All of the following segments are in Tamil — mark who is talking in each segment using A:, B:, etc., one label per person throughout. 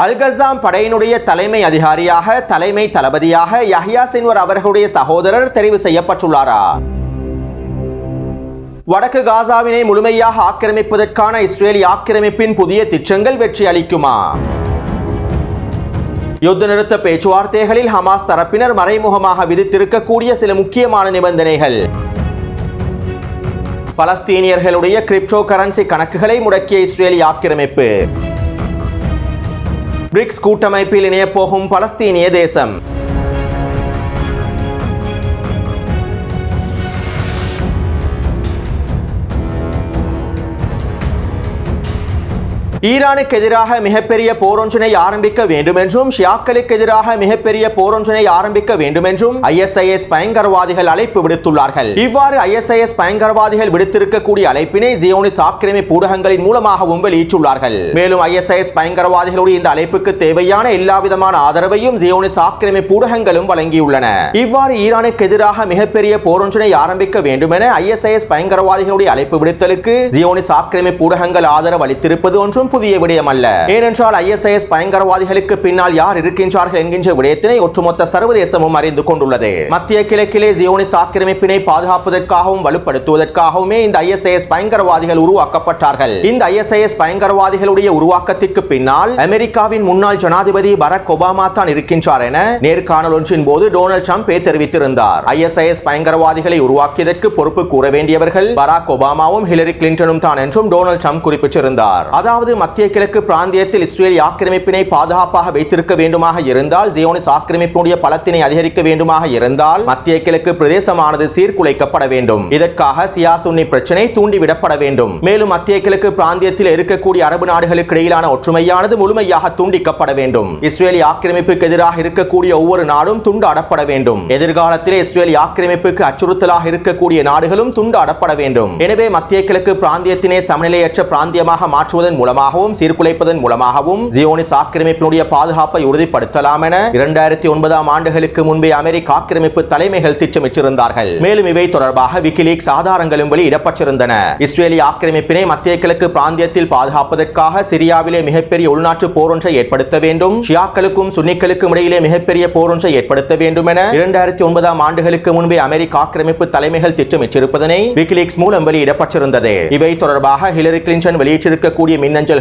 A: அல்-கஸ்ஸாம் படையினுடைய தலைமை அதிகாரியாக தலைமை தளபதியாக யஹ்யா சின்வர் அவர்களுடைய சகோதரர் தெரிவு செய்யப்பட்டுள்ளாரா? வடக்கு காசாவினை முழுமையாக ஆக்கிரமிப்பதற்கான இஸ்ரேலிய ஆக்கிரமிப்பின் புதிய திட்டங்கள் வெற்றி அளிக்குமா? யுத்த நிறுத்த பேச்சுவார்த்தைகளில் ஹமாஸ் தரப்பினர் மறைமுகமாக விதித்திருக்கக்கூடிய சில முக்கியமான நிபந்தனைகள். பலஸ்தீனியர்களுடைய கிரிப்டோ கரன்சி கணக்குகளை முடக்கிய இஸ்ரேலிய ஆக்கிரமிப்பு. பிரிக்ஸ் கூட்டமைப்பில் இணையப்போகும் பலஸ்தீனிய தேசம். ஈரானுக்கு எதிராக மிகப்பெரிய போரொன்றினை ஆரம்பிக்க வேண்டும் என்றும் ஷியாக்களுக்கு எதிராக மிகப்பெரிய போரொன்றினை ஆரம்பிக்க வேண்டும் என்றும் ISIS பயங்கரவாதிகள் அழைப்பு விடுத்துள்ளார்கள். இவ்வாறு ISIS பயங்கரவாதிகள் விடுத்திருக்கக்கூடிய அழைப்பினை ஜியோனிஸ்ட் ஆக்கிரமிப்பு ஊடகங்களின் மூலமாகவும் வெளியிட்டுள்ளார்கள். மேலும் ISIS பயங்கரவாதிகளுடைய இந்த அழைப்புக்கு தேவையான எல்லாவிதமான ஆதரவையும் ஜியோனிஸ்ட் ஆக்கிரமிப்பு ஊடகங்களும் வழங்கியுள்ளன. இவ்வாறு ஈரானுக்கு எதிராக மிகப்பெரிய போரொன்றினை ஆரம்பிக்க வேண்டும் என ISIS பயங்கரவாதிகளுடைய அழைப்பு விடுத்தலுக்கு ஜியோனிஸ்ட் ஆக்கிரமிப்பு ஊடகங்கள் ஆதரவு அளித்திருப்பது ஒன்றும் புதிய விடயம் அல்ல. ஏனென்றால் ISIS பயங்கரவாதிகளுக்கு பின்னால் யார் இருக்கின்றார்கள் என்கின்ற விடயத்தினை ஒட்டுமொத்த சர்வதேசமும் அறிந்து கொண்டுள்ளது. மத்திய கிழக்கிலே ஜியோனிஸ்ட் ஆக்கிரமிப்பினை பாதுகாப்பதற்காகவும் வலுப்படுத்துவதற்காகவுமே இந்த ISIS பயங்கரவாதிகள் உருவாக்கப்பட்டார்கள். இந்த ISIS பயங்கரவாதிகளுடைய உருவாக்கத்திற்கு பின்னால் அமெரிக்காவின் முன்னாள் ஜனாதிபதி பராக் ஒபாமா தான் இருக்கின்றார் என நேர்காணல் ஒன்றின் போது டொனால்ட் ட்ரம்ப் தெரிவித்திருந்தார். ISIS பயங்கரவாதிகளை உருவாக்கியதற்கு பொறுப்பு கூற வேண்டியவர்கள் பராக் ஒபாமாவும் ஹிலரி கிளின்டனும் தான் என்றும் டொனால்ட் ட்ரம்ப் குறிப்பிட்டிருந்தார். அதாவது மத்திய கிழக்கு பிராந்தியத்தில் இஸ்ரேலிய ஆக்கிரமிப்பினை பாதுகாப்பாக வைத்திருக்க வேண்டுமாக இருந்தால், ஜியோனிஸ்ட் ஆக்கிரமிப்புடைய பலத்தினை அதிகரிக்க வேண்டுமாக இருந்தால் மத்திய கிழக்கு பிரதேசமானது சீர்குலைக்கப்பட வேண்டும். இதற்காக சியா சுன்னி பிரச்சனை தூண்டிவிடப்பட வேண்டும். மேலும் மத்திய கிழக்கு பிராந்தியத்தில் இருக்கக்கூடிய அரபு நாடுகளுக்கு இடையிலான ஒற்றுமையானது முழுமையாக துண்டிக்கப்பட வேண்டும். இஸ்ரேலிய ஆக்கிரமிப்புக்கு எதிராக இருக்கக்கூடிய ஒவ்வொரு நாடும் துண்டாடப்பட வேண்டும். எதிர்காலத்திலே இஸ்ரேலிய ஆக்கிரமிப்புக்கு அச்சுறுத்தலாக இருக்கக்கூடிய நாடுகளும் துண்டாடப்பட வேண்டும். எனவே மத்திய கிழக்கு பிராந்தியத்தினை சமநிலையற்ற பிராந்தியமாக மாற்றுவதன் மூலமாக சீர்குலைப்பதன் மூலமாகவும் ஜியோனிஸ்ட் ஆக்கிரமிப்பினுடைய பாதுகாப்பை உறுதிப்படுத்தலாம் என 2009 ஆண்டுகளுக்கு முன்பே அமெரிக்க ஆக்கிரமிப்பு தலைமைகள் திட்டமிட்டிருந்தார்கள். மேலும் இவை தொடர்பாக விக்கிலீக்ஸ் ஆதாரங்களும் வெளியிடப்பட்டிருந்தன. இஸ்ரேலிய ஆக்கிரமிப்பினை மத்திய கிழக்கு பிராந்தியத்தில் பாதுகாப்பதற்காக சிரியாவிலே மிகப்பெரிய உள்நாட்டு போரொன்றை ஏற்படுத்த வேண்டும், ஷியாக்களுக்கும் சுன்னிகளுக்கும் இடையிலே மிகப்பெரிய போரொன்றை ஏற்படுத்த வேண்டும் என 2009 ஆண்டுகளுக்கு முன்பே அமெரிக்க ஆக்கிரமிப்பு தலைமைகள் திட்டமிட்டிருப்பதனை விக்கிலீக்ஸ் மூலம் வெளியிடப்பட்டிருந்தது. இவை தொடர்பாக ஹிலரி கிளின்டன் வெளியிட்டிருக்கக்கூடிய மின்னஞ்சல்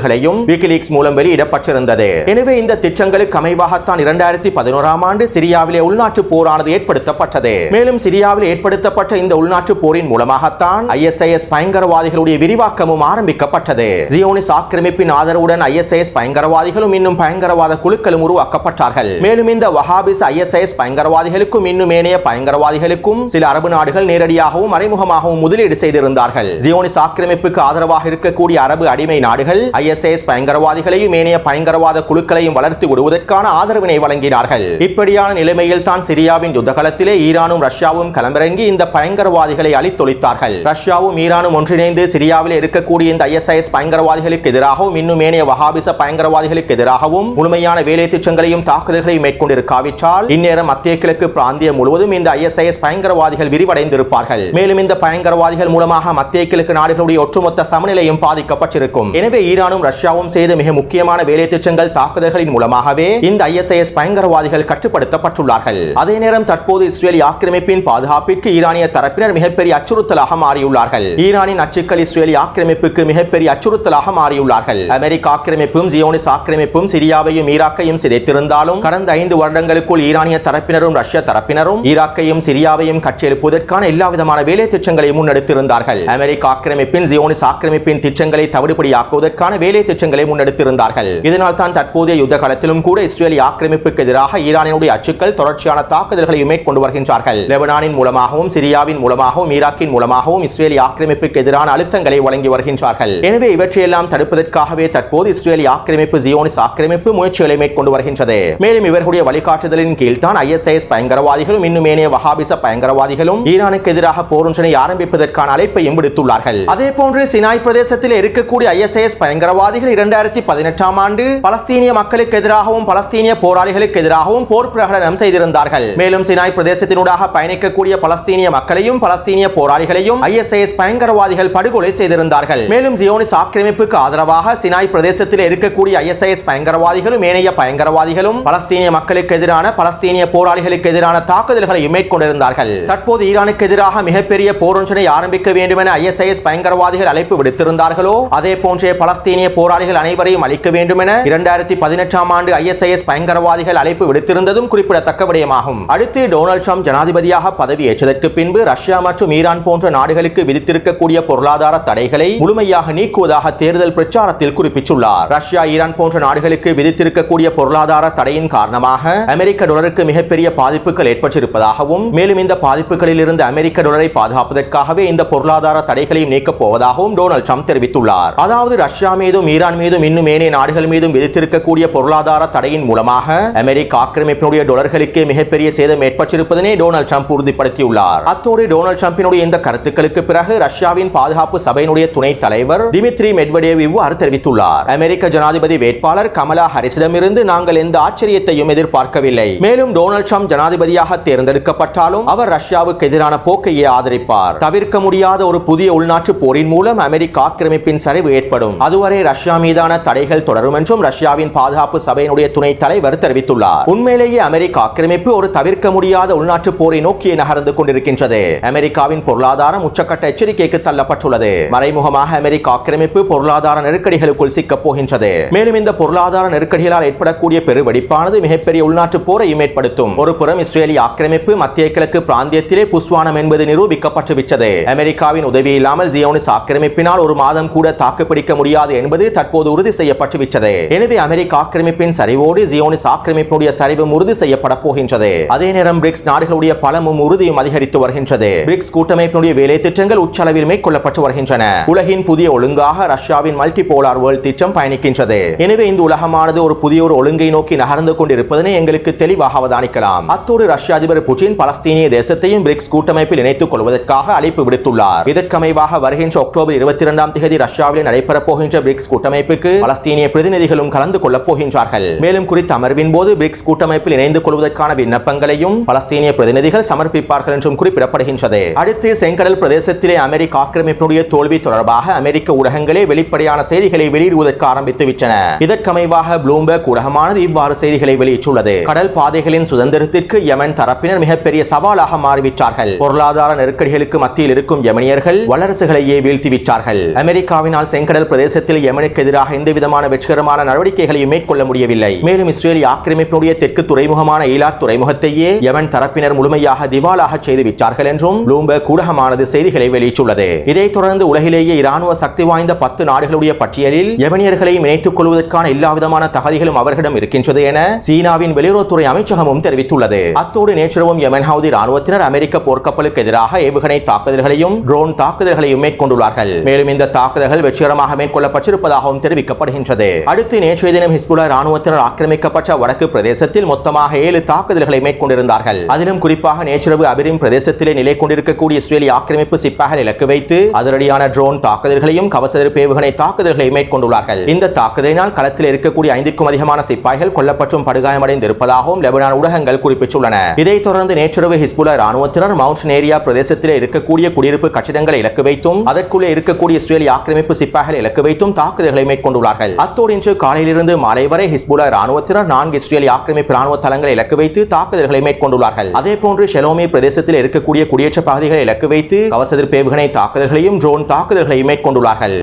A: விக்கிலீக்ஸ் மூலம் வெளியிடப்பட்டிருந்தது. எனவே இந்த திட்டங்களுக்கு அமைவாகத்தான் 2011 ஆண்டு சிரியாவிலே உள்நாட்டு போரானது ஏற்படுத்தப்பட்டது. மேலும் சிரியாவில் ஏற்படுத்தப்பட்ட இந்த உள்நாட்டு போரின் மூலமாகத்தான் ISIS பயங்கரவாதிகளுடைய விரிவாக்கமும் ஆரம்பிக்கப்பட்டது. ஜியோனிஸ்ட் ஆக்கிரமிப்பின் ஆதரவுடன் ISIS பயங்கரவாதிகளும் இன்னும் பயங்கரவாத குழுக்களும் உருவாக்கப்பட்டார்கள். மேலும் இந்த வஹாபிஸ் ISIS பயங்கரவாதிகளுக்கும் இன்னும் ஏனைய பயங்கரவாதிகளுக்கும் சில அரபு நாடுகள் நேரடியாகவும் மறைமுகமாகவும் முதலீடு செய்திருந்தார்கள். ஜியோனிஸ்ட் ஆக்கிரமிப்புக்கு ஆதரவாக இருக்கக்கூடிய அரபு அடிமை நாடுகள் ISIS பயங்கரவாதிகளையும் ஏனைய பயங்கரவாத குழுக்களையும் வளர்த்து விடுவதற்கான ஆதரவினை வழங்கினார்கள். இப்படியான நிலைமையில் தான் சிரியாவின் யுத்தகலத்திலே ஈரானும் ரஷ்யாவும் களமிறங்கி இந்த பயங்கரவாதிகளை அழித்தொழித்தார்கள். ரஷ்யாவும் ஈரானும் ஒன்றிணைந்து சிரியாவில் இருக்கக்கூடிய இந்த ISIS பயங்கரவாதிகளுக்கு எதிராகவும் இன்னும் ஏனைய வஹாபிச பயங்கரவாதிகளுக்கு எதிராகவும் முழுமையான வேலை திட்டங்களையும் தாக்குதல்களையும் மேற்கொண்டிருக்காவிட்டால் இந்நேரம் மத்திய கிழக்கு பிராந்தியம் முழுவதும் இந்த ISIS பயங்கரவாதிகள் விரிவடைந்திருப்பார்கள். மேலும் இந்த பயங்கரவாதிகள் மூலமாக மத்திய கிழக்கு நாடுகளுடைய ஒட்டுமொத்த சமநிலையும் பாதிக்கப்பட்டிருக்கும். எனவே ஈரானும் ரஷ்யாவும் செய்த மிக முக்கியமான வேலை திட்டங்கள் தாக்குதல்களின் மூலமாகவே இந்த ISIS பயங்கரவாதிகள் கட்டுப்படுத்தப்பட்டுள்ளார்கள். அதே நேரம் தற்போது இஸ்ரேலிய ஆக்கிரமிப்பின் பாதுகாப்பிற்கு ஈரானிய தரப்பினர் மிகப்பெரிய அச்சுறுத்தலாக மாறியுள்ளார்கள். ஈரானின் அச்சுக்கள் இஸ்ரேலிய ஆக்கிரமிப்புக்கு மிகப்பெரிய அச்சுறுத்தலாக மாறியுள்ளார்கள். அமெரிக்க ஆக்கிரமிப்பும் ஜியோனிஸ்ட் ஆக்கிரமிப்பும் சிரியாவையும் ஈராக்கையும் சிதைத்திருந்தாலும் கடந்த 5 வருடங்களுக்குள் ஈரானிய தரப்பினரும் ரஷ்ய தரப்பினரும் ஈராக்கையும் சிரியாவையும் கட்டியெழுப்புவதற்கான எல்லா விதமான வேலை திட்டங்களையும் முன்னெடுத்திருந்தார்கள். அமெரிக்க ஆக்கிரமிப்பின் ஜியோனிஸ்ட் ஆக்கிரமிப்பின் திட்டங்களை தவிடுபடியாக்குவதற்கான வேலை திட்டங்களை முன்னெடுத்திருந்தார்கள். இதனால் தான் தற்போதைய யுத்த காலத்திலும் கூட இஸ்ரேலிய ஆக்கிரமிப்புக்கு எதிராக ஈரானினுடைய அச்சுக்கள் தொடர்ச்சியான தாக்குதல்களை மேற்கொண்டு வருகின்றார்கள். லெபனானின் மூலமாகவும் சிரியாவின் மூலமாகவும் ஈராக்கின் மூலமாகவும் இஸ்ரேலிய ஆக்கிரமிப்புக்கு எதிரான அழுத்தங்களை வழங்கி வருகின்றார்கள். எனவே இவற்றையெல்லாம் தடுப்பதற்காகவே தற்போது இஸ்ரேலிய ஆக்கிரமிப்பு ஜியோனிஸ்ட் ஆக்கிரமிப்பு முயற்சிகளை மேற்கொண்டு வருகின்றது. மேலும் இவர்களுடைய வழிகாட்டுதலின் கீழ் தான் ISIS பயங்கரவாதிகளும் இன்னும் ஏனைய வஹாபிச பயங்கரவாதிகளும் ஈரானுக்கு எதிராக போரொன்றினை ஆரம்பிப்பதற்கான அழைப்பையும் விடுத்துள்ளார்கள். அதே போன்று சினாய் பிரதேசத்தில் இருக்கக்கூடிய ISIS பயங்கர பயங்கரவாதிகள் 2018ஆம் ஆண்டு பலஸ்தீனிய மக்களுக்கு எதிராகவும் பலஸ்தீனிய போராளிகளுக்கு எதிராகவும் போர் பிரகடனம் செய்திருந்தார்கள். மேலும் சினாய் பிரதேசத்தினூடாக பயணிக்கக்கூடிய பலஸ்தீனிய மக்களையும் பலஸ்தீனிய போராளிகளையும் ISIS பயங்கரவாதிகள் படுகொலை செய்திருந்தார்கள். மேலும் ஜியோனிஸ் ஆக்கிரமிப்புக்கு ஆதரவாக சினாய் பிரதேசத்தில் இருக்கக்கூடிய ISIS பயங்கரவாதிகளும் ஏனைய பயங்கரவாதிகளும் பலஸ்தீனிய மக்களுக்கு எதிரான பலஸ்தீனிய போராளிகளுக்கு எதிரான தாக்குதல்களை மேற்கொண்டிருந்தார்கள். தற்போது ஈரானுக்கு எதிராக மிகப்பெரிய போரொன்றினை ஆரம்பிக்க வேண்டும் என ISIS பயங்கரவாதிகள் அழைப்பு விடுத்திருந்தார்களோ அதே போன்றே பலஸ்தீனிய போராளிகள் அனைவரையும் அழிக்க வேண்டும் என 2018ஆம் ஆண்டு ISIS பயங்கரவாதிகள் அழைப்பு விடுத்திருந்ததும் குறிப்பிடத்தக்க விடயமாகும். அடுத்து டொனால்ட் ட்ரம்ப் ஜனாதிபதியாக பதவியேற்றதற்கு பின்பு ரஷ்யா மற்றும் ஈரான் போன்ற நாடுகளுக்கு விதித்திருக்கக்கூடிய பொருளாதார தடைகளை முழுமையாக நீக்குவதாக தேர்தல் பிரச்சாரத்தில் குறிப்பிட்டுள்ளார். ரஷ்யா ஈரான் போன்ற நாடுகளுக்கு விதித்திருக்கக்கூடிய பொருளாதார தடையின் காரணமாக அமெரிக்க டாலருக்கு மிகப்பெரிய பாதிப்புகள் ஏற்பட்டிருப்பதாகவும் மேலும் இந்த பாதிப்புகளில் இருந்து அமெரிக்க டாலரை பாதுகாப்பதற்காகவே இந்த பொருளாதார தடைகளையும் நீக்கப் போவதாகவும் டொனால்ட் ட்ரம்ப் தெரிவித்துள்ளார். அதாவது ரஷ்யா மீதும் ஈரான் மீதும் இன்னும் ஏனைய நாடுகள் மீதும் விதித்திருக்கக்கூடிய பொருளாதார தடையின் மூலமாக அமெரிக்க ஆக்கிரமிப்பினுடைய டாலர்களுக்கே மிகப்பெரிய சேதம் ஏற்பட்டிருப்பதனை டொனால்ட் ட்ரம்ப் உறுதிப்படுத்தியுள்ளார். அத்தோடு டொனால்ட் ட்ரம்பினுடைய இந்த கருத்துக்களுக்கு பிறகு ரஷ்யாவின் பாதுகாப்பு சபையினுடைய துணைத் தலைவர் டிமித்ரி மெட்வெடேவ் இவ்வாறு தெரிவித்துள்ளார். அமெரிக்க ஜனாதிபதி வேட்பாளர் கமலா ஹாரிஸிடமிருந்து நாங்கள் எந்த ஆச்சரியத்தையும் எதிர்பார்க்கவில்லை. மேலும் டொனால்ட் ட்ரம்ப் ஜனாதிபதியாக தேர்ந்தெடுக்கப்பட்டாலும் அவர் ரஷ்யாவுக்கு எதிரான போக்கையே ஆதரிப்பார். தவிர்க்க முடியாத ஒரு புதிய உள்நாட்டு போரின் மூலம் அமெரிக்க ஆக்கிரமிப்பின் சரிவு ஏற்படும். அதுவரை ரஷ்யா மீதான தடைகள் தொடரும் என்றும் ரஷ்யாவின் பாதுகாப்பு சபையினுடைய துணைத் தலைவர் தெரிவித்துள்ளார். உண்மையிலேயே அமெரிக்க ஆக்கிரமிப்பு ஒரு தவிர்க்க முடியாத உள்நாட்டு போரை நோக்கி நகர்ந்து கொண்டிருக்கின்றது. அமெரிக்காவின் பொருளாதாரம் உச்சக்கட்ட எச்சரிக்கைக்கு தள்ளப்பட்டுள்ளது. மறைமுகமாக அமெரிக்க ஆக்கிரமிப்பு பொருளாதார நெருக்கடிகளுக்குள் சிக்கப் போகின்றது. மேலும் இந்த பொருளாதார நெருக்கடிகளால் ஏற்படக்கூடிய பெருவெடிப்பானது மிகப்பெரிய உள்நாட்டு போரையும் ஏற்படுத்தும். ஒரு புறம் இஸ்ரேலிய ஆக்கிரமிப்பு மத்திய கிழக்கு பிராந்தியத்திலே புஸ்வானம் என்பது நிரூபிக்கப்பட்டுவிட்டது. அமெரிக்காவின் உதவி இல்லாமல் ஜியோனிஸ் ஆக்கிரமிப்பினால் ஒரு மாதம் கூட தாக்குப்பிடிக்க முடியாது என்பது தற்போது உறுதி செய்யப்பட்டுவிட்டது. எனவே அமெரிக்க ஆக்கிரமிப்பின் சரிவோடு ஜியோனிஸ் ஆக்கிரமிப்புடைய சரிவும் உறுதி செய்யப்பட போகின்றது. அதே நேரம் பிரிக்ஸ் நாடுகளுடைய பலமும் உறுதியும் அதிகரித்து வருகின்றது. பிரிக்ஸ் கூட்டமைப்பினுடைய வேலை திட்டங்கள் உச்சளவில் மேற்கொள்ளப்பட்டு வருகின்றன. உலகின் புதிய ஒழுங்காக ரஷ்யாவின் மல்டிபோலார் வேர்ல்ட் திட்டம் பயணிக்கின்றது. எனவே இந்த உலகமானது ஒரு புதிய ஒரு ஒழுங்கை நோக்கி நகர்ந்து கொண்டிருப்பதனை எங்களுக்கு தெளிவாக அவதானிக்கலாம். அத்தோடு ரஷ்ய அதிபர் புட்டின் பலஸ்தீனிய தேசத்தையும் பிரிக்ஸ் கூட்டமைப்பில் இணைத்துக் கொள்வதற்காக அழைப்பு விடுத்துள்ளார். இதற்கமைவாக வருகின்ற அக்டோபர் 22ஆம் தேதி ரஷ்யாவில் நடைபெறப் போகின்ற பிரிக்ஸ் கூட்டமைப்புக்கு பலஸ்தீனிய பிரதிநிதிகளும் கலந்து கொள்ளப் போகின்றார்கள். மேலும் குறித்த அமர்வின் போது பிரிக்ஸ் கூட்டமைப்பில் இணைந்து கொள்வதற்கான விண்ணப்பங்களையும் பலஸ்தீனிய பிரதிநிதிகள் சமர்ப்பிப்பார்கள் என்றும் குறிப்பிடப்படுகின்றது. அடுத்து செங்கடல் பிரதேசத்திலே அமெரிக்க ஆக்கிரமிப்பினுடைய தோல்வி தொடர்பாக அமெரிக்க ஊடகங்களே வெளிப்படையான செய்திகளை வெளியிடுவதற்கு ஆரம்பித்து விட்டன. இதற்கமைவாக ப்ளூம்பர்க் ஊடகமானது இவ்வாறு செய்திகளை வெளியிட்டுள்ளது. கடல் பாதைகளின் சுதந்திரத்திற்கு யமன் தரப்பினர் மிகப்பெரிய சவாலாக மாறிவிட்டார்கள். பொருளாதார நெருக்கடிகளுக்கு மத்தியில் இருக்கும் யமனியர்கள் வல்லரசுகளையே வீழ்த்திவிட்டார்கள். அமெரிக்காவினால் செங்கடல் பிரதேசத்தில் யமனுக்கு எதிராக எந்தவிதமான வெற்றிகரமான நடவடிக்கைகளையும் மேற்கொள்ள முடியவில்லை. மேலும் இஸ்ரேலிய ஆக்கிரமிப்பினுடைய தெற்கு துறைமுகமான ஈலாட் துறைமுகத்தையே யமன் தரப்பினர் முழுமையாக திவாலாக செய்துவிட்டார்கள் என்றும் ப்ளூம்பர்க் ஊடகமானது செய்திகளை வெளியிட்டுள்ளது. இதைத் தொடர்ந்து உலகிலேயே இராணுவ சக்தி வாய்ந்த 10 நாடுகளுடைய பட்டியலில் யமனியர்களையும் இணைத்துக் கொள்வதற்கான எல்லாவிதமான தகுதிகளும் அவர்களிடம் இருக்கின்றது என சீனாவின் வெளியுறவுத்துறை அமைச்சகமும் தெரிவித்துள்ளது. அத்தோடு நேற்றிரவும் யமன் ஹவுதி ராணுவத்தினர் அமெரிக்க போர்க்கப்பலுக்கு எதிராக ஏவுகணை தாக்குதல்களையும் ட்ரோன் தாக்குதல்களையும் மேற்கொண்டுள்ளார்கள். மேலும் இந்த தாக்குதல்கள் வெற்றிகரமாக மேற்கொள்ளப்பட்டிருப்பதாகவும் தெரிவிக்கப்படுகின்றது. அடுத்து நேற்றைய தினம் ஹிஸ்புல்லா ராணுவத்தினர் ஆக்கிரமிக்கப்பட்ட வடக்கு பிரதேசத்தில் மொத்தமாக 7 தாக்குதல்களை மேற்கொண்டிருந்தார்கள். அதிலும் குறிப்பாக நேற்றிரவு அபிரிம் பிரதேசத்திலே நிலை கொண்டிருக்கக்கூடிய இஸ்ரேலிய ஆக்கிரமிப்பு சிப்பாய்கள் இலக்கு வைத்து அதிரடியான ட்ரோன் தாக்குதல்களையும் கவசெதிர்ப்பு ஏவுகணை தாக்குதல்களை மேற்கொண்டுள்ளார்கள். இந்த தாக்குதலினால் களத்தில் இருக்கக்கூடிய 5க்கும் அதிகமான சிப்பாய்கள் கொல்லப்பட்டும் படுகாயமடைந்து இருப்பதாகவும் லெபனான் ஊடகங்கள் குறிப்பிட்டுள்ளன. இதைத் தொடர்ந்து நேற்றிரவு ஹிஸ்புல்லா ராணுவத்தினர் மவுண்ட் நேரியா பிரதேசத்திலே இருக்கக்கூடிய குடியிருப்பு கட்டிடங்களை இலக்கு வைத்தும் அதற்குள்ளே இருக்கக்கூடிய இஸ்ரேலிய ஆக்கிரமிப்பு சிப்பாய்கள் இலக்கு வைத்தும் தாக்குதல்களை மேற்கொண்டுள்ளார்கள். அத்தோடு இன்று காலையிலிருந்து மாலை வரை ஹிஸ்புல்லா ராணுவத்தினர் 4 இஸ்ரேலிய ஆக்கிரமிப்பு ராணுவ தளங்களை இலக்கு வைத்து தாக்குதல்களை மேற்கொண்டுள்ளார்கள். அதே போன்று ஷெலோமி பிரதேசத்தில் இருக்கக்கூடிய குடியேற்ற பகுதிகளை இலக்கு வைத்து கவசெதிர்ப்பு ஏவுகணை தாக்குதல்களையும் ட்ரோன் தாக்குதல்களையும் மேற்கொண்டுள்ளார்கள்.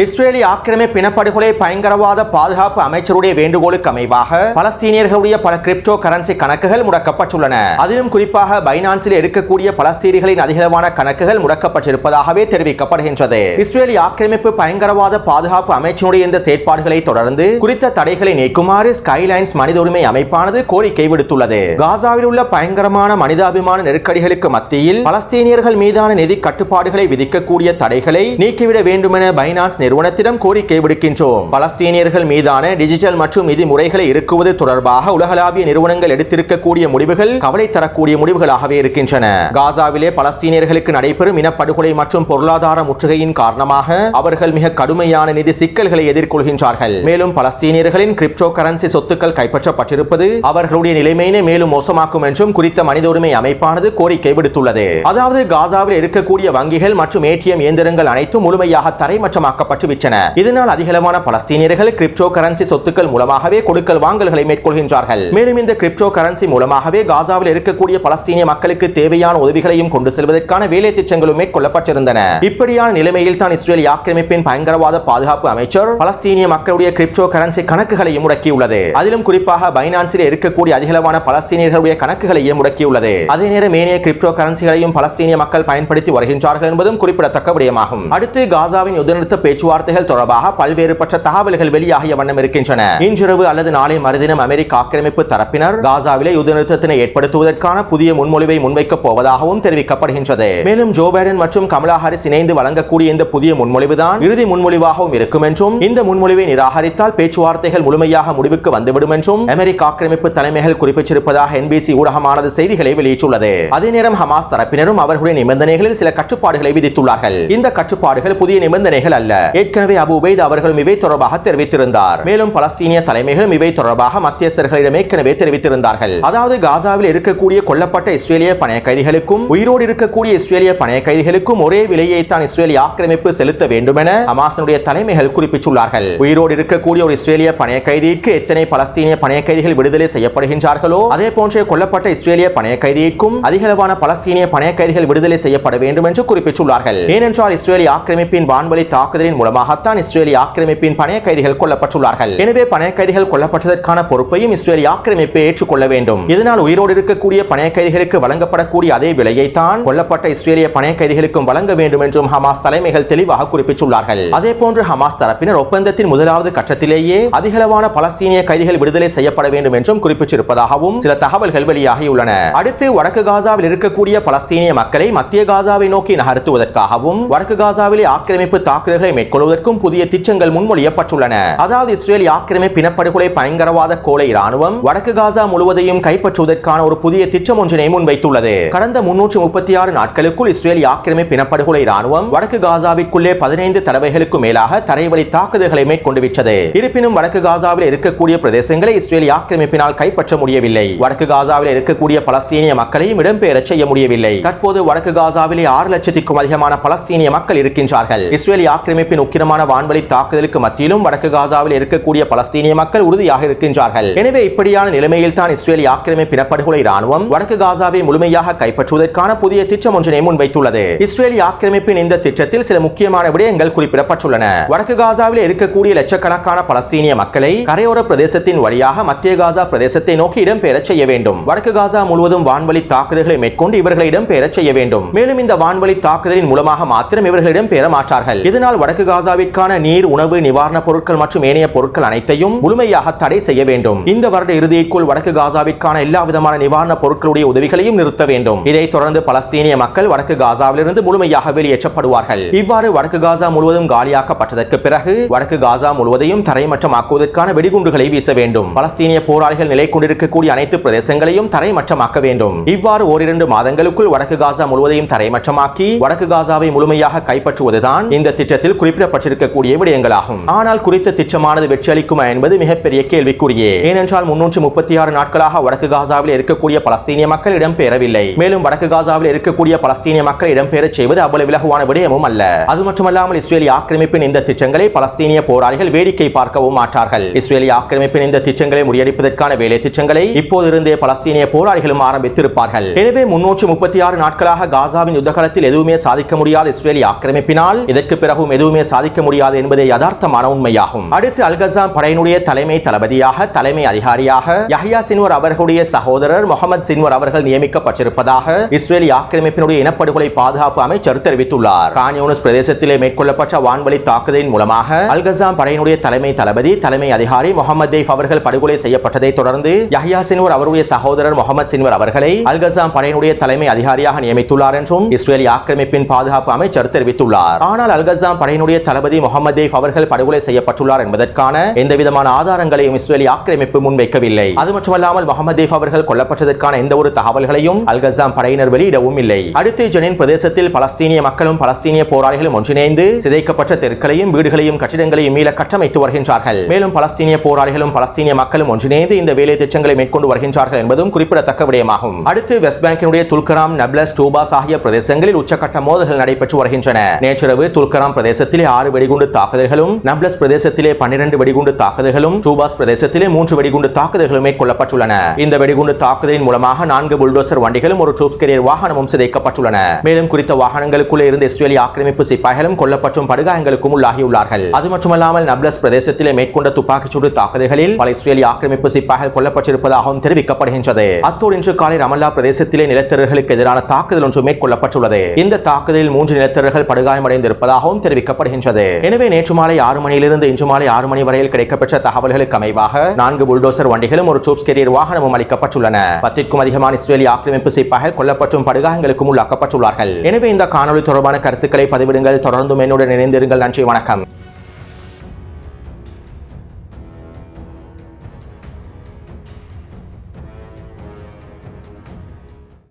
A: இஸ்ரேலிய ஆக்கிரமிப்பு இனப்படுகொலை பயங்கரவாத பாதுகாப்பு அமைச்சருடைய வேண்டுகோளுக்கு அமைவாக பலஸ்தீனியர்களுடைய பல கிரிப்டோ கரன்சி கணக்குகள் முடக்கப்பட்டுள்ளன. அதிலும் குறிப்பாக பைனான்ஸில் இருக்கக்கூடிய பலஸ்தீனியர்களின் அதிகளவான கணக்குகள் முடக்கப்பட்டிருப்பதாகவே தெரிவிக்கப்படுகின்றது. இஸ்ரேலிய ஆக்கிரமிப்பு பயங்கரவாத பாதுகாப்பு அமைச்சருடைய இந்த செயற்பாடுகளை தொடர்ந்து குறித்த தடைகளை நீக்குமாறு ஸ்கைலைன்ஸ் மனித உரிமை அமைப்பானது கோரிக்கை விடுத்துள்ளது. காசாவில் உள்ள பயங்கரமான மனிதாபிமான நெருக்கடிகளுக்கு மத்தியில் பலஸ்தீனியர்கள் மீதான நிதி கட்டுப்பாடுகளை விதிக்கக்கூடிய தடைகளை நீக்கிவிட வேண்டும் என பைனான்ஸ் நிறுவனத்திடம் கோரிக்கை விடுக்கின்றோம். பலஸ்தீனியர்கள் மீதான டிஜிட்டல் மற்றும் நிதி முறைகளை இறுக்குவது தொடர்பாக உலகளாவிய நிறுவனங்கள் எடுத்திருக்கக்கூடிய முடிவுகள் கவலை தரக்கூடிய முடிவுகளாகவே இருக்கின்றன. காசாவிலே பலஸ்தீனியர்களுக்கு நடைபெறும் இனப்படுகொலை மற்றும் பொருளாதார முற்றுகையின் காரணமாக அவர்கள் மிக கடுமையான நிதி சிக்கல்களை எதிர்கொள்கின்றார்கள். மேலும் பலஸ்தீனியர்களின் கிரிப்டோ கரன்சி சொத்துக்கள் கைப்பற்றப்பட்டிருப்பது அவர்களுடைய நிலைமையை மேலும் மோசமாக்கும் என்றும் குறித்த மனித உரிமை அமைப்பானது கோரிக்கை விடுத்துள்ளது. அதாவது காசாவில் இருக்கக்கூடிய வங்கிகள் மற்றும் ஏடிஎம் இயந்திரங்கள் அனைத்தும் முழுமையாக தரைமட்டமாக்கப்பட்டு விட்டன. இதனால் அதிகளவான பலஸ்தீனியர்கள் கிரிப்டோ கரன்சி சொத்துக்கள் மூலமாகவே கொடுக்கல் வாங்கல்களை மேற்கொள்கின்றார்கள். மேலும் இந்த கிரிப்டோ கரன்சி மூலமாகவே காசாவில் இருக்கக்கூடிய பலஸ்தீனிய மக்களுக்கு தேவையான உதவிகளையும் கொண்டு செல்வதற்கான வேலை திட்டங்களும் மேற்கொள்ளப்பட்டிருந்தன. இப்படியான நிலைமையில் தான் இஸ்ரேல் ஆக்கிரமிப்பின் பயங்கரவாத பாதுகாப்பு அமைச்சர் பலஸ்தீனிய மக்களுடைய கிரிப்டோ கரன்சி கணக்குகளையும் முடக்கியுள்ளது. அதிலும் குறிப்பாக பைனான்ஸில் இருக்கக்கூடிய அதிகளவான பலஸ்தீனியர்களுடைய கணக்குகளையும் முடக்கியுள்ளது. அதே நேரம் ஏனைய கிரிப்டோ கரன்சிகளையும் பலஸ்தீனிய மக்கள் பயன்படுத்தி வருகின்றார்கள் என்பதும் குறிப்பிடத்தக்க விடயமாகும். அடுத்து காசாவின் யுத்த நிறுத்த பேச்சுவார்த்தைகள் தொடர்பாக பல்வேறுபட்ட தகவல்கள் வெளியாகிய வண்ணம் இருக்கின்றன. இன்றிரவு அல்லது நாளை மறுதினம் அமெரிக்க ஆக்கிரமிப்பு தரப்பினர் காசாவிலே யுத்த நிறுத்தத்தினை ஏற்படுத்துவதற்கான புதிய முன்மொழிவை முன்வைக்கப் போவதாகவும் தெரிவிக்கப்படுகின்றது. மேலும் ஜோ பைடன் மற்றும் கமலா ஹாரிஸ் இணைந்து வழங்கக்கூடிய இந்த புதிய முன்மொழிவுதான் இறுதி முன்மொழிவாகவும் இருக்கும் என்றும் இந்த முன்மொழிவை நிராகரித்தால் பேச்சுவார்த்தைகள் முழுமையாக முடிவுக்கு வந்துவிடும் என்றும் அமெரிக்க ஆக்கிரமிப்பு தலைமைகள் குறிப்பிட்டிருப்பதாக என்பிசி ஊடகமானது செய்திகளை வெளியிட்டுள்ளது. அதே நேரம் ஹமாஸ் தரப்பினரும் அவர்களுடைய நிபந்தனைகளில் சில கட்டுப்பாடுகளை விதித்துள்ளார்கள். இந்த கட்டுப்பாடுகள் புதிய நிபந்தனைகள் அல்ல. ஏற்கனவே அபு உபைத் அவர்களும் இவை தொடர்பாக தெரிவித்திருந்தார். மேலும் பலஸ்தீனிய தலைமைகளும் இவை தொடர்பாக மத்தியஸ்தர்களிடம் ஏற்கனவே தெரிவித்திருந்தார்கள். அதாவது காசாவில் இருக்கக்கூடிய கொல்லப்பட்ட இஸ்ரேலிய பணைய கைதிகளுக்கும் உயிரோடு இருக்கக்கூடிய இஸ்ரேலிய பணைய கைதிகளுக்கும் ஒரே விலையை தான் இஸ்ரேலிய ஆக்கிரமிப்பு செலுத்த வேண்டும் என ஹமாஸினுடைய தலைமைகள் குறிப்பிட்டுள்ளார்கள். உயிரோடு இருக்கக்கூடிய ஒரு இஸ்ரேலிய பணைய கைதிக்கு எத்தனை பலஸ்தீனிய பணைய கைதிகள் விடுதலை செய்யப்படுகின்றார்களோ அதே போன்ற கொல்லப்பட்ட இஸ்ரேலிய பணைய கைதிக்கும் அதிகளவான பலஸ்தீனிய பணைய கைதிகள் விடுதலை செய்யப்பட வேண்டும் என்று குறிப்பிட்டுள்ளார்கள். ஏனென்றால் இஸ்ரேலிய ஆக்கிரமிப்பின் வான்வழி தாக்குதலின் மூலமாகத்தான் இஸ்ரேலிய ஆக்கிரமிப்பின் பணைய கைதிகள் கொல்லப்பட்டுள்ளார்கள். எனவே பணைய கைதிகள் கொல்லப்பட்டதற்கான பொறுப்பையும் இஸ்ரேலிய ஆக்கிரமிப்பை ஏற்றுக்கொள்ள வேண்டும். இதனால் உயிரோடு இருக்கக்கூடிய பணைய கைதிகளுக்கு வழங்கப்படக்கூடிய அதே விலையை தான் கொல்லப்பட்ட இஸ்ரேலிய பணைய கைதிகளுக்கும் வழங்க வேண்டும் என்றும் ஹமாஸ் தலைமைகள் தெளிவாக குறிப்பிட்டுள்ளார்கள். அதே போன்று ஹமாஸ் தரப்பினர் ஒப்பந்தத்தின் முதலாவது கட்டத்திலேயே அதிகளவான பலஸ்தீனிய கைதிகள் விடுதலை செய்யப்பட வேண்டும் என்றும் குறிப்பிட்டிருப்பதாகவும் சில தகவல்கள் வெளியாகியுள்ளன. அடுத்து வடக்கு காசாவில் இருக்கக்கூடிய பலஸ்தீனிய மக்களை மத்திய காசாவை நோக்கி நகர்த்துவதற்காகவும் வடக்கு காசாவிலே ஆக்கிரமிப்பு தாக்குதல்களை மேற்கொள்வதற்கும் புதிய திட்டங்கள் முன்மொழியப்பட்டுள்ளன. அதாவது இஸ்ரேல் ஆக்கிரமிப்பு இனப்படுகொலை பயங்கரவாத கோலை இராணுவம் வடக்கு காசா முழுவதையும் கைப்பற்றுவதற்கான ஒரு புதிய திட்டம் ஒன்றினை முன்வைத்துள்ளது. கடந்த 336 நாட்களுக்குள் இஸ்ரேல் ஆக்கிரமிப்பு இனப்படுகொலை இராணுவம் வடக்கு காசாவிற்குள்ளே 15 தடவைகளுக்கு மேலாக தரைவழி தாக்குதல்களை மேற்கொண்டு விட்டது. இருப்பினும் வடக்கு காசாவில் இருக்கக்கூடிய பிரதேசங்களை இஸ்ரேல் ஆக்கிரமிப்பினால் கைப்பற்ற முடியவில்லை. வடக்கு காசாவில் இருக்கக்கூடிய பலஸ்தீனிய மக்களையும் இடம்பெயர செய்ய முடியவில்லை. தற்போது வடக்கு காசாவிலே 6 லட்சத்திற்கும் அதிகமான பலஸ்தீனிய மக்கள் இருக்கின்றார்கள். இஸ்ரேல் ஆக்கிரமிப்பின் உக்கிரமான வான்வழி தாக்குதலுக்கு மத்தியிலும் வடக்கு காசாவில் இருக்கக்கூடிய பலஸ்தீனிய மக்கள் உறுதியாக இருக்கின்றார்கள். எனவே இப்படியான நிலைமையில் தான் இஸ்ரேல் ஆக்கிரமிப்பு இனப்படுகொலை இராணுவம் வடக்கு காசாவை முழுமையாக கைப்பற்றுவதற்கான புதிய திட்டம் ஒன்றினை முன்வைத்துள்ளது. இஸ்ரேல் ஆக்கிரமிப்பின் இந்த திட்டத்தில் சில முக்கியமான விடயங்கள் குறிப்பிடப்பட்டுள்ளன. வடக்கு காசாவில் இருக்கக்கூடிய லட்சக்கணக்கான பலஸ்தீனிய மக்களை கரையோர பிரதேசத்தின் வழியாக மத்திய காசா பிரதேசத்தை நோக்கி இடம்பெயர செய்ய வேண்டும். வடக்கு காசா முழுவதும் வான்வழி தாக்குதல்களை மேற்கொண்டு இவர்களை இடம்பெயர செய்ய வேண்டும். மேலும் இந்த வான்வழி தாக்குதலின் மூலமாக மாத்திரம் இவர்களிடம் பெற மாட்டார்கள். இதனால் வடக்கு காசாவிற்கான நீர், உணவு, நிவாரண பொருட்கள் மற்றும் ஏனைய பொருட்கள் அனைத்தையும் முழுமையாக தடை செய்ய வேண்டும். இந்த வருட இறுதிக்குள் வடக்கு காசாவிற்கான எல்லா விதமான நிவாரண பொருட்களுடைய உதவிகளையும் நிறுத்த வேண்டும். இதைத் தொடர்ந்து பலஸ்தீனிய மக்கள் வடக்கு காசாவிலிருந்து முழுமையாக வெளியேற்றப்படுவார்கள். இவ்வாறு வடக்கு காசா முழுவதும் காலியாக்கப்பட்டதற்கு பிறகு வடக்கு காசா முழுவதையும் தரைமட்டமாக்குவதற்கான வெடிகுண்டுகளை வீச வேண்டும். பலஸ்தீனிய போராளிகள் நிலை கொண்டிருக்கக்கூடிய அனைத்து பிரதேசங்களையும் தரைமட்டமாக்க வேண்டும். இவ்வாறு ஓரிரண்டு மாதங்களுக்குள் வடக்கு காசா முழுவதையும் தரைமட்டமாக்கி வடக்கு காசாவை முழுமையாக கைப்பற்றுவதுதான் இந்த திட்டத்தில் குறிப்பிடப்பட்டிருக்கக்கூடிய விடயங்களாகும். ஆனால் குறித்த திட்டமானது வெற்றியளிக்குமா என்பது மிகப்பெரிய கேள்விக்குறியே. ஏனென்றால் 336 நாட்களாக வடக்கு காசாவில் இருக்கக்கூடிய பலஸ்தீனிய மக்கள் இடம்பெயரவில்லை. மேலும் வடக்கு காசாவில் இருக்கக்கூடிய பலஸ்தீனிய மக்கள் இடம்பெயரச் செய்வது அவ்வளவு இலகுவான விடயமும் அல்ல. அது மட்டுமல்லாமல் இஸ்ரேலிய ஆக்கிரமிப்பின் இந்த திட்டங்களை பலஸ்தீனிய போராளிகள் வேடிக்கை பார்க்கவும் மாட்டார்கள். இஸ்ரேலிய ஆக்கிரமிப்பின் இந்த திட்டங்களை முறியடிப்பதற்கான வேலை திட்டங்களை இப்போதிருந்தே பலஸ்தீனிய போராளிகளும் ஆரம்பித்திருப்பார்கள். எனவே 336 நாட்களாக காசாவின் யுத்தகாலத்தில் எதுவுமே சாதிக்க முடியாத இஸ்ரேலிய ஆக்கிரமிப்பினால் இதற்கு பிறகும் எதுவுமே சாதிக்க முடியாது என்பதே யதார்த்தமான உண்மையாகும். அடுத்து அல்-கஸாம் படையினுடைய தலைமை தளபதியாக தலைமை அதிகாரியாக யஹ்யா சின்வர் அவர்களுடைய சகோதரர் முகமது சின்வர் அவர்கள் நியமிக்கப்பட்டிருப்பதாக இஸ்ரேலிய ஆக்கிரமிப்பினுடைய இனப்படுகொலை பாதுகாப்பு அமைச்சர் தெரிவித்துள்ளார். கான் யூனிஸ் பிரதேசத்திலே மேற்கொள்ளப்பட்ட வான்வழி தாக்குதலின் மூலமாக அல்-கஸாம் படையினுடைய தலைமை தளபதி தலைமை அதிகாரி முகமது தெய்ஃப் அவர்கள் படுகொலை செய்யப்பட்டதை தொடர்ந்து யஹ்யா சின்வர் அவருடைய சகோதரர் முகமது சின்வர் அவர்களை அல்-கஸாம் படையினுடைய தலைமை அதிகாரியாக நியமித்துள்ளார் என்றும் இஸ்ரேலிய ஆக்கிரமிப்பின் பாதுகாப்பு அமைச்சர் தெரிவித்துள்ளார். ஆனால் அல்-கஸாம் படையினுடைய படையினுடைய தளபதி முகமது தெய்ஃப் அவர்கள் படுகொலை செய்யப்பட்டுள்ளார் என்பதற்கான எந்தவிதமான ஆதாரங்களையும் இஸ்ரேலிய ஆக்கிரமிப்பு முன்வைக்கவில்லை. அது மட்டுமல்லாமல் முகமது தெய்ஃப் அவர்கள் கொல்லப்பட்டதற்கான எந்த ஒரு தகவல்களையும் அல் கஸாம் படையினர் வெளியிடவும் இல்லை. அடுத்து ஜெனின் பிரதேசத்தில் பலஸ்தீனிய மக்களும் பலஸ்தீனிய போராளிகளும் ஒன்றிணைந்து சிதைக்கப்பட்ட தெருக்களையும் வீடுகளையும் கட்டிடங்களையும் மீள கட்டமைத்து வருகின்றார்கள். மேலும் பலஸ்தீனிய போராளிகளும் பலஸ்தீனிய மக்களும் ஒன்றிணைந்து இந்த வேலை திட்டங்களை மேற்கொண்டு வருகின்றார்கள் என்பதும் குறிப்பிடத்தக்க விடயமாகும். அடுத்து வெஸ்ட் பேங்கினுடைய துல்கராம், நப்லஸ், டூபாஸ் ஆகிய பிரதேசங்களில் உச்சக்கட்ட மோதல்கள் நடைபெற்று வருகின்றன. நேற்றிரவு துல்கராம் பிரதேசத்திலே 6 வெடிகுண்டு தாக்குதல்களும், நப்லஸ் பிரதேசத்திலே 12 வெடிகுண்டு தாக்குதல்களும், டூபாஸ் பிரதேசத்திலே 3 வெடிகுண்டு தாக்குதல்களும் மேற்கொள்ளப்பட்டுள்ளன. இந்த வெடிகுண்டு தாக்குதலின் மூலமாக 4 புல்டோசர் வண்டிகளும் ஒரு ட்ரூப்ஸ் கேரியர் வாகனமும் சிதைக்கப்பட்டுள்ளன. மேலும் குறித்த வாகனங்களுக்குள்ளே இருந்த இஸ்ரேலிய ஆக்கிரமிப்பு சிப்பாய்களும் கொல்லப்பட்டும் படுகாயங்களுக்கும் உள்ளாகியுள்ளார்கள். அது மட்டுமல்லாமல் நப்லஸ் பிரதேசத்திலே மேற்கொண்ட துப்பாக்கிச்சூடு தாக்குதல்களில் பல இஸ்ரேலிய ஆக்கிரமிப்பு சிப்பாய்கள் கொல்லப்பட்டிருப்பதாகவும் தெரிவிக்கப்படுகின்றது. அத்தோடு இன்று காலை ரமல்லா பிரதேசத்திலே நிலத்தரர்களுக்கு எதிரான தாக்குதல் ஒன்று மேற்கொள்ளப்பட்டுள்ளது. இந்த தாக்குதலில் 3 நிலத்தரர்கள் படுகாயமடைந்திருப்பதாகவும் தெரிவிக்கப்படுகின்றது. எனவே நேற்று மாலை 6 மணியிலிருந்து இன்று மாலை 6 மணி வரையில் கிடைக்கப்பெற்ற தகவல்களுக்கு அமைவாக 4 புல்டோசர் வண்டிகளும் ஒரு ட்ரூப்ஸ் கேரியர் வாகனமும் அளிக்கப்பட்டுள்ளன. 10க்கும் அதிகமான இஸ்ரேலிய ஆக்கிரமிப்பு சிப்பாய்கள் கொல்லப்பட்டும் படுகாயங்களுக்கும் உள்ளாக்கப்பட்டுள்ளார்கள். எனவே இந்த காணொலி தொடர்பான கருத்துக்களை பதிவிடுங்கள். தொடர்ந்தும் என்னுடன் இணைந்திருங்கள். நன்றி, வணக்கம்.